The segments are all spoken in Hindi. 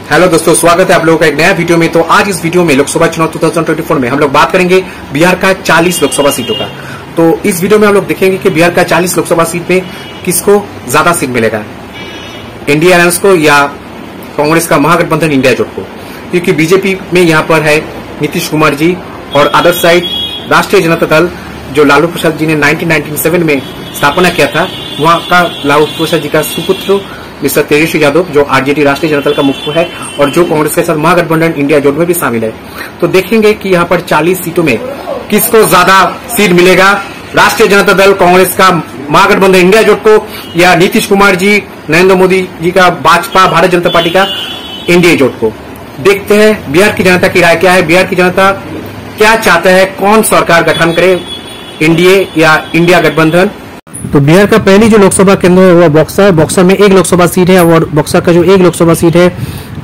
हेलो दोस्तों, स्वागत है आप लोगों का एक नया वीडियो में। तो आज इस वीडियो में लोकसभा चुनाव 2024 में हम लोग बात करेंगे बिहार का 40 लोकसभा सीटों का। तो इस वीडियो में हम लोग देखेंगे कि बिहार का 40 लोकसभा सीट में किसको ज्यादा सीट मिलेगा, इंडिया अलायंस को या कांग्रेस का महागठबंधन इंडिया जोट को। क्योंकि बीजेपी में यहाँ पर है नीतीश कुमार जी और अदर साइड राष्ट्रीय जनता दल जो लालू प्रसाद जी ने 1997 में स्थापना किया था, वहां का लालू प्रसाद जी का सुपुत्र मिस्टर तेजस्वी यादव जो आरजेडी राष्ट्रीय जनता दल का मुख्य है और जो कांग्रेस के साथ महागठबंधन इंडिया जोट में भी शामिल है। तो देखेंगे कि यहाँ पर 40 सीटों में किसको ज्यादा सीट मिलेगा, राष्ट्रीय जनता दल कांग्रेस का महागठबंधन इंडिया जोट को या नीतीश कुमार जी नरेंद्र मोदी जी का भाजपा भारतीय जनता पार्टी का इंडिया जोट को। देखते हैं बिहार की जनता की राय क्या है, बिहार की जनता क्या चाहता है, कौन सरकार गठन करे, एनडीए या इंडिया गठबंधन। तो बिहार का पहली जो लोकसभा केंद्र है वो बक्सर। बक्सर में एक लोकसभा सीट है और बक्सर का जो एक लोकसभा सीट है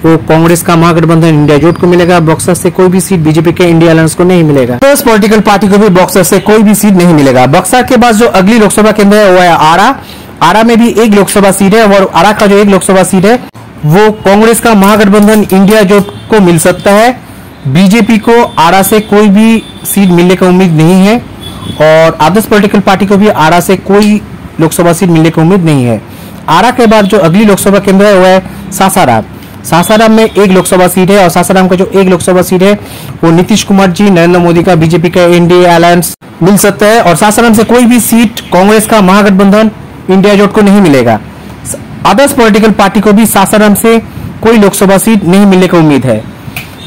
वो कांग्रेस का महागठबंधन इंडिया जोट को मिलेगा। बक्सर से कोई भी सीट बीजेपी के इंडिया अलायंस को नहीं मिलेगा। तो इस पॉलिटिकल पार्टी को भी बक्सर से कोई भी सीट नहीं मिलेगा। बक्सर के बाद जो अगली लोकसभा केंद्र है वो है आरा। आरा में भी एक लोकसभा सीट है और आरा का जो एक लोकसभा सीट है वो कांग्रेस का महागठबंधन इंडिया जोट को मिल सकता है। बीजेपी को आरा से कोई भी सीट मिलने की उम्मीद नहीं है और आदर्श पॉलिटिकल पार्टी को भी आरा से कोई लोकसभा सीट मिलने की उम्मीद नहीं है। आरा के बाद जो अगली लोकसभा केंद्र है वो है सासाराम। सासाराम में एक लोकसभा सीट है और सासाराम का जो एक लोकसभा सीट है वो नीतीश कुमार जी नरेंद्र मोदी का बीजेपी का इंडिया अलायंस मिल सकता है और सासाराम से कोई भी सीट कांग्रेस का महागठबंधन इंडिया जोट को नहीं मिलेगा। आदर्श पॉलिटिकल पार्टी को भी सासाराम से कोई लोकसभा सीट नहीं मिलने की उम्मीद है।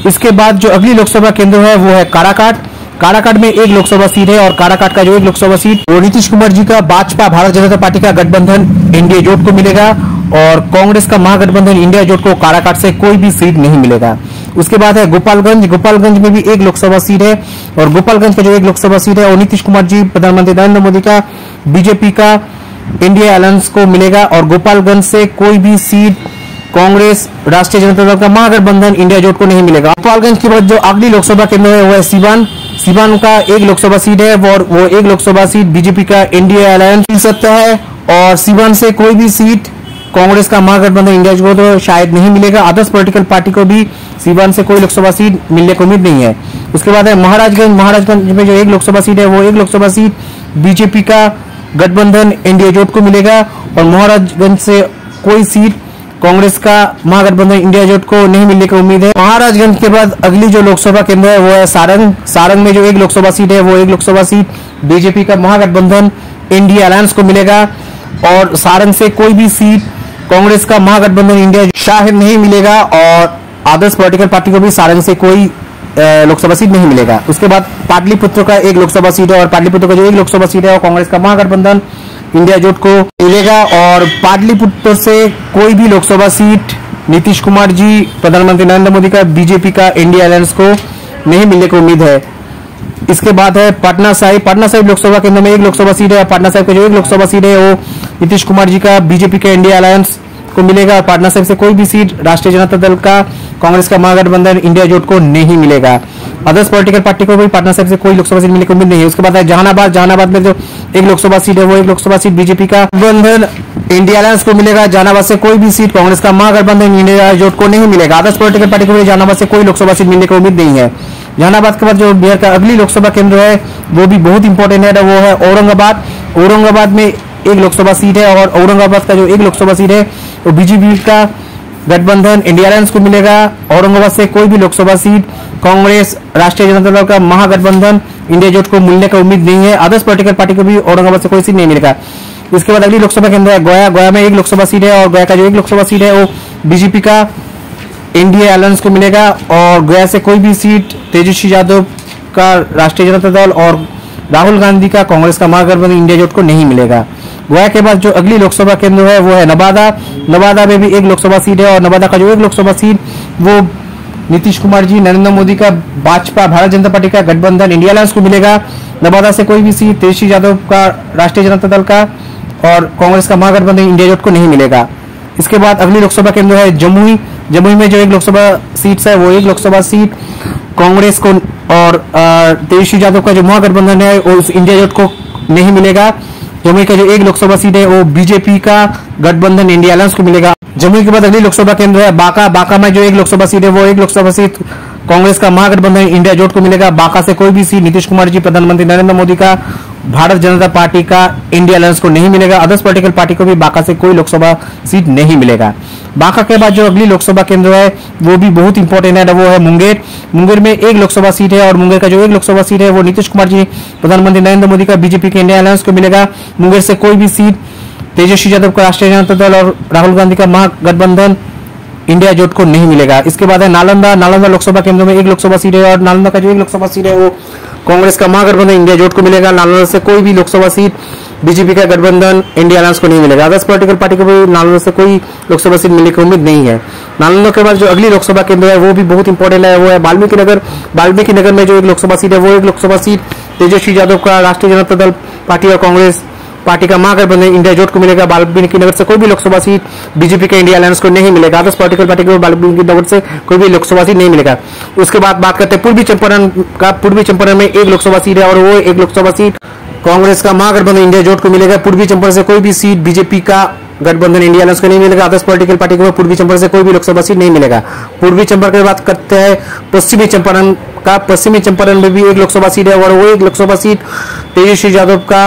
इसके बाद जो अगली लोकसभा केंद्र है वो है काराकाट। काराकाट में एक लोकसभा सीट है और काराकाट का जो एक लोकसभा सीट वो नीतीश कुमार जी का भाजपा भारतीय जनता पार्टी का गठबंधन इंडिया जोट को मिलेगा और कांग्रेस का महागठबंधन इंडिया जोट को काराकाट से कोई भी सीट नहीं मिलेगा। उसके बाद है गोपालगंज। गोपालगंज में भी एक लोकसभा सीट है और गोपालगंज का जो एक लोकसभा सीट है वो नीतीश कुमार जी प्रधानमंत्री नरेंद्र मोदी का बीजेपी का इंडिया अलायंस को मिलेगा और गोपालगंज से कोई भी सीट कांग्रेस राष्ट्रीय जनता दल का महागठबंधन इंडिया जोट को नहीं मिलेगा। गोपालगंज के बाद जो अगली लोकसभा केंद्र है वो है सीवान। सीवान का एक लोकसभा सीट है और वो एक लोकसभा सीट बीजेपी का इंडिया अलायंस मिल सकता है और सीवान से कोई भी सीट कांग्रेस का महागठबंधन इंडिया जोट को शायद नहीं मिलेगा। आदर्श पॉलिटिकल पार्टी को भी सीवान से कोई लोकसभा सीट मिलने की उम्मीद नहीं है। उसके बाद है महाराजगंज। महाराजगंज में जो एक लोकसभा सीट है वो एक लोकसभा सीट बीजेपी का गठबंधन इंडिया जोट को मिलेगा और महाराजगंज से कोई सीट कांग्रेस का महागठबंधन इंडिया जोट को नहीं मिलने की उम्मीद है। महाराजगंज के बाद अगली जो लोकसभा केंद्र है वो है सारंग। सारंग में जो एक लोकसभा सीट है वो एक लोकसभा सीट बीजेपी का महागठबंधन इंडिया अलायंस को मिलेगा और सारंग से कोई भी सीट कांग्रेस का महागठबंधन इंडिया शायद नहीं मिलेगा और आदर्श पॉलिटिकल पार्टी को भी सारंग से कोई लोकसभा सीट नहीं मिलेगा। उसके बाद पाटलिपुत्र का एक लोकसभा सीट है और पाटलिपुत्र का जो एक लोकसभा सीट है वो कांग्रेस का महागठबंधन इंडिया जोट को मिलेगा और पाटलिपुत्र से कोई भी लोकसभा सीट नीतीश कुमार जी प्रधानमंत्री नरेंद्र मोदी का बीजेपी का इंडिया अलायंस को नहीं मिलने की उम्मीद है। इसके बाद है पटना साहिब। पटना साहिब लोकसभा केंद्र में एक लोकसभा सीट है और पटना साहिब का जो एक लोकसभा सीट है वो नीतीश कुमार जी का बीजेपी का इंडिया अलायंस को मिलेगा और पटना साहिब से कोई भी सीट राष्ट्रीय जनता दल का कांग्रेस का महागठबंधन इंडिया जोट को नहीं मिलेगा। अदर्स पॉलिटिकल पार्टी को भी पटना साहिब से कोई लोकसभा सीट मिलने की उम्मीद नहीं है। उसके बाद है जहानाबाद। जहानाबाद में जो एक लोकसभा सीट है वो एक लोकसभा सीट बीजेपी का गठबंधन इंडिया अलायंस को मिलेगा। जहानाबाद से कोई भी सीट कांग्रेस का महागठबंधन इंडिया जोट को नहीं मिलेगा। अदर्स पॉलिटिकल पार्टी को भी जहानाबाद से कोई लोकसभा सीट मिलने की उम्मीद नहीं है। जहानाबाद के बाद जो बिहार का अगली लोकसभा केंद्र है वो भी बहुत इंपॉर्टेंट है, वो है औरंगाबाद। औरंगाबाद में एक लोकसभा सीट है और औरंगाबाद का जो एक लोकसभा सीट है वो बीजेपी का गठबंधन इंडिया अलायंस को मिलेगा। औरंगाबाद से कोई भी लोकसभा सीट कांग्रेस राष्ट्रीय जनता दल का महागठबंधन इंडिया जोट को मिलने का उम्मीद नहीं है। आदर्श पॉलिटिकल पार्टी को भी औरंगाबाद से कोई सीट नहीं मिलेगा। इसके बाद अगली लोकसभा केंद्र है गया। गया में एक लोकसभा सीट है और गया का जो एक लोकसभा सीट है वो बीजेपी का इंडिया अलायंस को मिलेगा और गया से कोई भी सीट तेजस्वी यादव का राष्ट्रीय जनता दल और राहुल गांधी का कांग्रेस का महागठबंधन इंडिया जोट को नहीं मिलेगा। गया के बाद जो अगली लोकसभा केंद्र है वो है नवादा। नवादा में भी एक लोकसभा सीट है और नवादा का जो एक लोकसभा सीट वो नीतीश कुमार जी नरेंद्र मोदी का भाजपा भारतीय जनता पार्टी का गठबंधन इंडिया अलायंस को मिलेगा। नवादा से कोई भी सीट तेजस्वी यादव का राष्ट्रीय जनता दल का और कांग्रेस का महागठबंधन इंडिया जोट को नहीं मिलेगा। इसके बाद अगली लोकसभा केंद्र है जमुई। जमुई में जो एक लोकसभा सीट है वो एक लोकसभा सीट कांग्रेस को और तेजस्वी यादव का जो महागठबंधन है उस इंडिया जोट को नहीं मिलेगा। जमुई का जो एक लोकसभा सीट है वो बीजेपी का गठबंधन इंडिया अलायंस को मिलेगा। जमुई के बाद अगली लोकसभा केंद्र है बांका। बांका में जो एक लोकसभा सीट है वो एक लोकसभा सीट कांग्रेस का महागठबंधन इंडिया जोट को मिलेगा। बांका से कोई भी सीट नीतीश कुमार जी, प्रधानमंत्री नरेंद्र मोदी का, भारत जनता पार्टी का, इंडिया अलायंस को नहीं मिलेगा। अदर्स पॉलिटिकल पार्टी को भी बांका से कोई लोकसभा सीट नहीं मिलेगा। बांका के बाद जो अगली लोकसभा केंद्र है वो भी बहुत इंपॉर्टेंट है, वो है मुंगेर। मुंगेर में एक लोकसभा सीट है और मुंगेर का जो एक लोकसभा सीट है वो नीतीश कुमार जी, प्रधानमंत्री नरेंद्र मोदी का, बीजेपी के, इंडिया अलायंस को मिलेगा। मुंगेर से कोई भी सीट तेजस्वी यादव का राष्ट्रीय जनता दल और राहुल गांधी का महागठबंधन इंडिया जोट को नहीं मिलेगा। इसके बाद है नालंदा। नालंदा लोकसभा केंद्र में एक लोकसभा सीट है और नालंदा का जो एक लोकसभा सीट है वो कांग्रेस का महागठबंधन इंडिया जोट को मिलेगा। नालंदा से कोई भी लोकसभा सीट बीजेपी का गठबंधन इंडिया अलायंस को नहीं मिलेगा। अदर्स पॉलिटिकल पार्टी को भी नालंदा से कोई लोकसभा सीट मिलने की उम्मीद नहीं है। नालंदा के बाद जो अगली लोकसभा केंद्र है वो भी बहुत इंपॉर्टेंट है, वो है वाल्मीकि नगर। वाल्मीकि नगर में जो एक लोकसभा सीट है वो एक लोकसभा सीट तेजस्वी यादव का राष्ट्रीय जनता दल पार्टी और कांग्रेस पार्टी का महागठबंधन इंडिया जोट को मिलेगा। वाल्मीकि नगर से कोई भी लोकसभा सीट बीजेपी के, इंडिया अलायंस को नहीं मिलेगा। अदर्स पॉलिटिकल पार्टी को वाल्मीकि नगर से कोई भी लोकसभा सीट नहीं मिलेगा। उसके बाद बात करते हैं पूर्वी चंपारण का। पूर्वी चंपारण में एक लोकसभा सीट है और वो एक लोकसभा सीट कांग्रेस का महागठबंधन इंडिया जोट को मिलेगा। पूर्वी चंपारण से कोई भी सीट बीजेपी का गठबंधन इंडिया अलायंस को नहीं मिलेगा। अदर्स पॉलिटिकल पार्टी को पूर्वी चंपारण से कोई भी लोकसभा सीट नहीं मिलेगा। पूर्वी चंपारण की बात करते हैं पश्चिमी चंपारण का। पश्चिमी चंपारण में भी एक लोकसभा सीट है और वो एक लोकसभा सीट तेजस्वी यादव का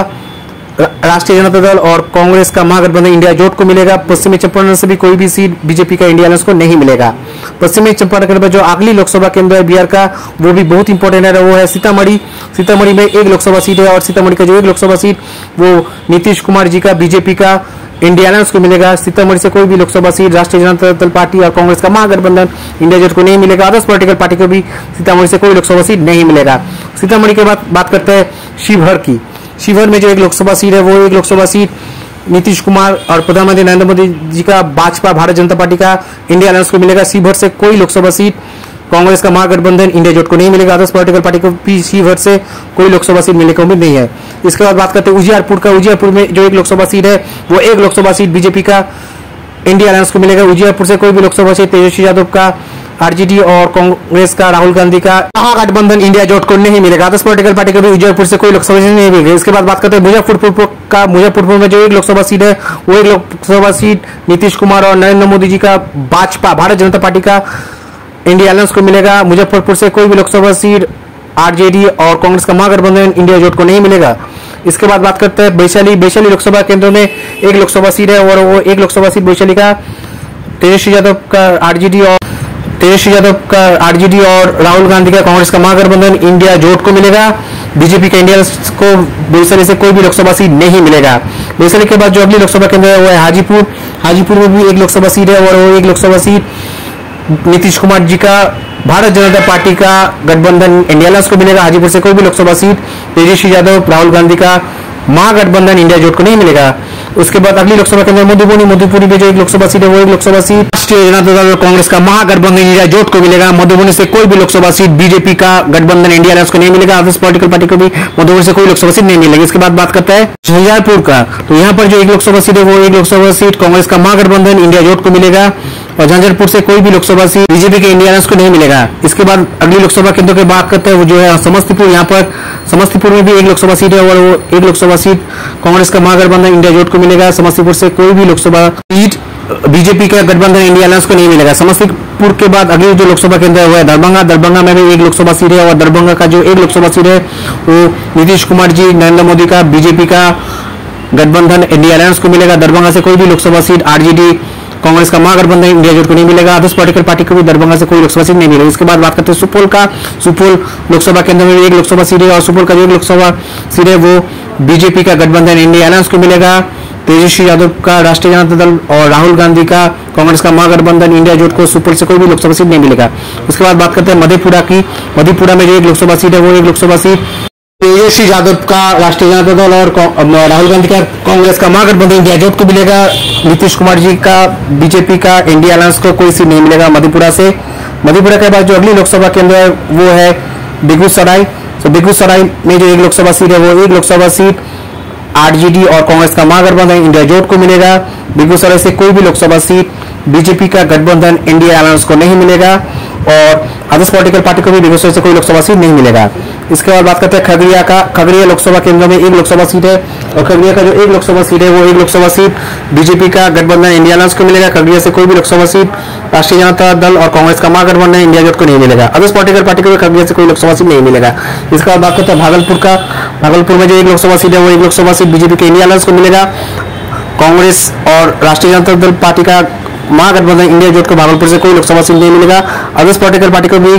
राष्ट्रीय जनता दल और कांग्रेस का महागठबंधन इंडिया जोट को मिलेगा। पश्चिमी चंपारण से भी कोई भी सीट बीजेपी का, इंडिया अलायंस को नहीं मिलेगा। पश्चिमी चंपारण के बाद जो अगली लोकसभा केंद्र है बिहार का वो भी बहुत इंपॉर्टेंट है, वो है सीतामढ़ी। सीतामढ़ी में एक लोकसभा सीट है और सीतामढ़ी का जो एक लोकसभा सीट वो नीतीश कुमार जी का, बीजेपी का, इंडिया अलायंस को मिलेगा। सीतामढ़ी से कोई भी लोकसभा सीट राष्ट्रीय जनता दल पार्टी और कांग्रेस का महागठबंधन इंडिया जोट को नहीं मिलेगा। अदर्स पॉलिटिकल पार्टी को भी सीतामढ़ी से कोई लोकसभा सीट नहीं मिलेगा। सीतामढ़ी के बाद बात करते हैं शिवहर की। शिवहर में जो एक लोकसभा सीट है वो एक लोकसभा सीट नीतीश कुमार और प्रधानमंत्री नरेंद्र मोदी जी का, भाजपा, भारत जनता पार्टी का, इंडिया अलायंस को मिलेगा। शिवहर से कोई लोकसभा सीट कांग्रेस का महागठबंधन इंडिया जोट को नहीं मिलेगा। अदर्स पॉलिटिकल पार्टी को भी शिवहर से कोई लोकसभा सीट मिलने की उम्मीद नहीं है। इसके बाद बात करते हैं उजियारपुर का। उजियारपुर में जो एक लोकसभा सीट है वो एक लोकसभा सीट बीजेपी का, इंडिया अलायंस को मिलेगा। उजियारपुर से कोई भी लोकसभा सीट तेजस्वी यादव का, आरजेडी और कांग्रेस का, राहुल गांधी का महागठबंधन इंडिया जोट को नहीं मिलेगा। अदर्स पॉलिटिकल पार्टी को भी उजियारपुर से कोई लोकसभा सीट नहीं मिलेगी। इसके बाद बात करते हैं मुजफ्फरपुर का। मुजफ्फरपुर में जो एक लोकसभा सीट है वो एक लोकसभा सीट नीतीश कुमार और नरेंद्र मोदी जी का, भाजपा, भारत जनता पार्टी का, इंडिया अलायंस को मिलेगा। मुजफ्फरपुर से कोई भी लोकसभा सीट आरजेडी और कांग्रेस का महागठबंधन इंडिया जोट को नहीं मिलेगा। इसके बाद बात करते हैं वैशाली। वैशाली लोकसभा केंद्र में एक लोकसभा सीट है और वो एक लोकसभा सीट वैशाली का तेजस्वी यादव का आरजेडी और राहुल गांधी का, कांग्रेस का महागठबंधन इंडिया जोट को मिलेगा। बीजेपी का, इंडिया को वैशाली से कोई भी लोकसभा सीट नहीं मिलेगा। वैशाली के बाद जो अगली लोकसभा केंद्र है वो है हाजीपुर। हाजीपुर में भी एक लोकसभा सीट है और वो एक लोकसभा सीट नीतीश कुमार जी का, भारत जनता पार्टी का गठबंधन इंडिया अलायंस को मिलेगा। हाजीपुर से कोई भी लोकसभा सीट तेजस्वी यादव, राहुल गांधी का महागठबंधन इंडिया जोट को नहीं मिलेगा। उसके बाद अगली लोकसभा केंद्र मधुबनी। मधुबनी में जो एक लोकसभा सीट है वो एक लोकसभा सीट राष्ट्रीय जनता दल और कांग्रेस का महागठबंधन इंडिया जोट को मिलेगा। मधुबनी से कोई भी लोकसभा सीट बीजेपी का गठबंधन इंडिया अलायंस को नहीं मिलेगा। अदर्स पॉलिटिकल पार्टी को भी मधुबनी से कोई लोकसभा सीट नहीं मिलेगी। इसके बाद बात करते हैं झंझारपुर का। तो यहाँ पर जो एक लोकसभा सीट है वो एक लोकसभा सीट कांग्रेस का महागठबंधन इंडिया जोट को मिलेगा और झंझारपुर से कोई भी लोकसभा सीट बीजेपी के, इंडिया अलायंस को नहीं मिलेगा। इसके बाद अगली लोकसभा केंद्र की बात करते हैं वो जो है समस्तीपुर। यहाँ पर समस्तीपुर में भी एक लोकसभा सीट है और वो एक लोकसभा सीट कांग्रेस का महागठबंधन इंडिया जोट को मिलेगा। समस्तीपुर से कोई भी लोकसभा सीट बीजेपी का गठबंधन इंडिया अलायंस को नहीं मिलेगा। समस्तीपुर के बाद अगली जो लोकसभा केंद्र है वो है दरभंगा। दरभंगा में भी एक लोकसभा सीट है और दरभंगा का जो एक लोकसभा सीट है वो नीतीश कुमार जी, नरेंद्र मोदी का, बीजेपी का गठबंधन इंडिया अलायंस को मिलेगा। दरभंगा से कोई भी लोकसभा सीट आरजेडी, कांग्रेस का महागठबंधन इंडिया जोट को नहीं मिलेगा। अदर्स पॉलिटिकल पार्टी को भी दरभंगा से कोई लोकसभा सीट नहीं मिलेगी। इसके बाद बात करते हैं सुपौल का। सुपौल लोकसभा केंद्र में एक लोकसभा सीट है और सुपौल का जो एक लोकसभा सीट है वो बीजेपी का गठबंधन इंडिया अलायंस को मिलेगा। तेजस्वी यादव का, राष्ट्रीय जनता दल और राहुल गांधी का, कांग्रेस का महागठबंधन इंडिया जोट को सुपौल से कोई भी लोकसभा सीट नहीं मिलेगा। उसके बाद बात करते हैं मधेपुरा की। मधेपुरा में जो एक लोकसभा सीट है वो एक लोकसभा सीट तेजस्वी यादव का, राष्ट्रीय जनता दल और राहुल गांधी का, कांग्रेस का महागठबंधन इंडिया जोट को मिलेगा। नीतीश कुमार जी का, बीजेपी का, इंडिया अलायंस को कोई सीट नहीं मिलेगा मधेपुरा से। मधेपुरा के बाद जो अगली लोकसभा केंद्र है वो है बेगूसराय। तो बेगूसराय में जो एक लोकसभा सीट है वो एक लोकसभा सीट आरजेडी और कांग्रेस का महागठबंधन इंडिया जोट को मिलेगा। बेगूसराय से कोई भी लोकसभा सीट बीजेपी का गठबंधन इंडिया अलायंस को नहीं मिलेगा। और अदर्स पॉलिटिकल पार्टी को भी बेगूसराय से कोई लोकसभा सीट नहीं मिलेगा। इसके बाद बात करते हैं खगड़िया का। खगड़िया लोकसभा केंद्र में एक लोकसभा सीट है और खगड़िया का जो एक लोकसभा सीट है वो एक लोकसभा सीट बीजेपी का गठबंधन इंडिया अलायंस को मिलेगा। खगड़िया से कोई भी लोकसभा सीट राष्ट्रीय जनता दल और कांग्रेस का महागठबंधन इंडिया जोट को नहीं मिलेगा। अदर्स पॉलिटिकल पार्टी को भी खगड़िया से कोई लोकसभा सीट नहीं मिलेगा। इसके बाद बात करते हैं भागलपुर का। भागलपुर में जो एक लोकसभा सीट है वो एक लोकसभा सीट बीजेपी के इंडिया अलायंस को मिलेगा। कांग्रेस और राष्ट्रीय जनता दल पार्टी का महागठबंधन इंडिया जोट को भागलपुर से कोई लोकसभा सीट नहीं मिलेगा। अदर्स पॉलिटिकल पार्टी को भी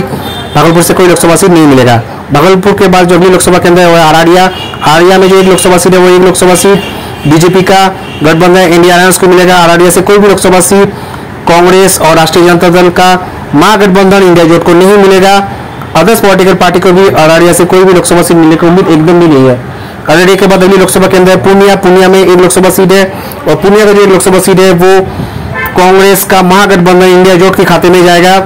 भागलपुर से कोई लोकसभा सीट नहीं मिलेगा। भागलपुर के बाद जो अगली लोकसभा केंद्र है वो है अरारिया। अरारिया में जो एक लोकसभा सीट है वो एक लोकसभा सीट बीजेपी का गठबंधन इंडिया अलायंस को मिलेगा। अरारिया से कोई भी लोकसभा सीट कांग्रेस और राष्ट्रीय जनता दल का महागठबंधन इंडिया जोट को नहीं मिलेगा। अदर्स पॉलिटिकल पार्टी को भी अरारिया से कोई भी लोकसभा सीट मिलने की उम्मीद एकदम भी नहीं है। अरारिया के बाद अगली लोकसभा केंद्र है पूर्णिया। पूर्णिया में एक लोकसभा सीट है और पूर्णिया का जो एक लोकसभा सीट है वो कांग्रेस का महागठबंधन इंडिया जोट के खाते में जाएगा।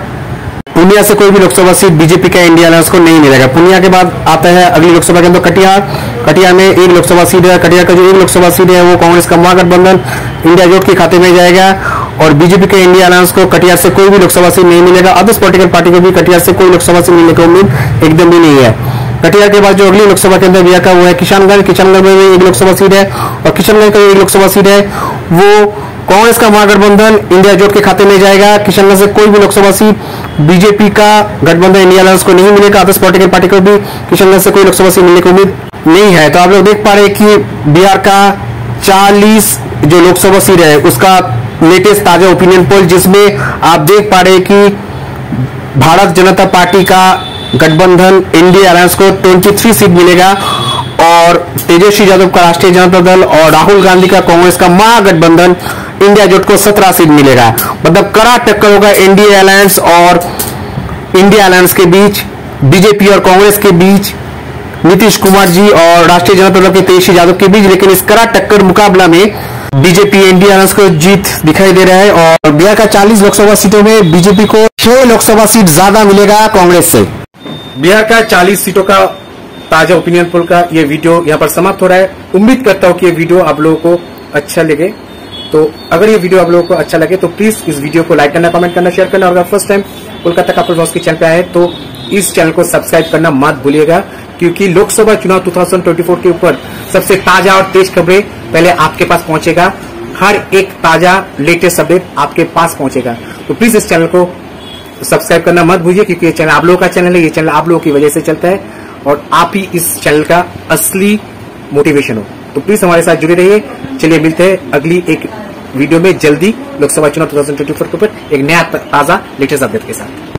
पूर्णिया से कोई भी लोकसभा सीट बीजेपी का इंडिया अलायंस को नहीं मिलेगा। पूर्णिया के बाद आता है अगली लोकसभा केंद्र कटिहार। कटिहार में एक लोकसभा सीट है। कटिहार का जो एक लोकसभा सीट है वो कांग्रेस का महागठबंधन इंडिया जोट के खाते में जाएगा और बीजेपी के इंडिया अलायंस को कटिहार से कोई भी लोकसभा सीट नहीं मिलेगा। अदर्स पॉलिटिकल पार्टी को भी कटिहार से कोई लोकसभा सीट मिलने की उम्मीद एकदम भी नहीं है। कटिहार के बाद जो अगली लोकसभा केंद्र बिहार का वो है किशनगंज। किशनगंज में भी एक लोकसभा सीट है और किशनगंज का जो एक लोकसभा सीट है वो कांग्रेस का महागठबंधन इंडिया जोट के खाते में जाएगा। किशनगंज से कोई भी लोकसभा सीट बीजेपी का गठबंधन इंडिया अलायंस को नहीं मिलेगा। अदर्स पॉलिटिकल पार्टी को भी किशनगंज से कोई लोकसभा सीट मिलने की उम्मीद नहीं है। तो आप लोग देख पा रहे हैं कि बिहार का 40 जो लोकसभा सीट है उसका लेटेस्ट ताजा ओपिनियन पोल, जिसमें आप देख पा रहे हैं कि भारत जनता पार्टी का गठबंधन इंडिया अलायंस को 23 सीट मिलेगा और तेजस्वी यादव का राष्ट्रीय जनता दल और राहुल गांधी का कांग्रेस का महागठबंधन इंडिया जोट को 17 सीट मिलेगा। मतलब कड़ा टक्कर होगा एनडीए अलायंस और इंडिया अलायंस के बीच, बीजेपी और कांग्रेस के बीच, नीतीश कुमार जी और राष्ट्रीय जनता दल के तेजस्वी यादव के बीच। लेकिन इस कड़ा टक्कर मुकाबला में बीजेपी इंडिया अलायंस को जीत दिखाई दे रहा है और बिहार का 40 लोकसभा सीटों में बीजेपी को 6 लोकसभा सीट ज्यादा मिलेगा कांग्रेस से। बिहार का 40 सीटों का ताजा ओपिनियन पोल का ये वीडियो यहाँ पर समाप्त हो रहा है। उम्मीद करता हूँ कि ये वीडियो आप लोगों को अच्छा लगे। तो अगर ये वीडियो आप लोगों को अच्छा लगे तो प्लीज इस वीडियो को लाइक करना, कमेंट करना, शेयर करना और अगर first time Kolkata couple blogs के चैनल पे आए तो इस चैनल को सब्सक्राइब करना मत भूलिएगा, क्योंकि लोकसभा चुनाव 2024 के ऊपर सबसे ताजा और तेज खबरें पहले आपके पास पहुंचेगा। हर एक ताजा लेटेस्ट अपडेट आपके पास पहुंचेगा। तो प्लीज इस चैनल को सब्सक्राइब करना मत भूलिए, क्योंकि ये चैनल आप लोगों का चैनल है। ये चैनल आप लोगों की वजह से चलता है और आप ही इस चैनल का असली मोटिवेशन हो। तो प्लीज हमारे साथ जुड़े रहिए। चलिए मिलते हैं अगली एक वीडियो में जल्दी लोकसभा चुनाव 2024 के ऊपर एक नया ताजा लेटेस्ट अपडेट के साथ।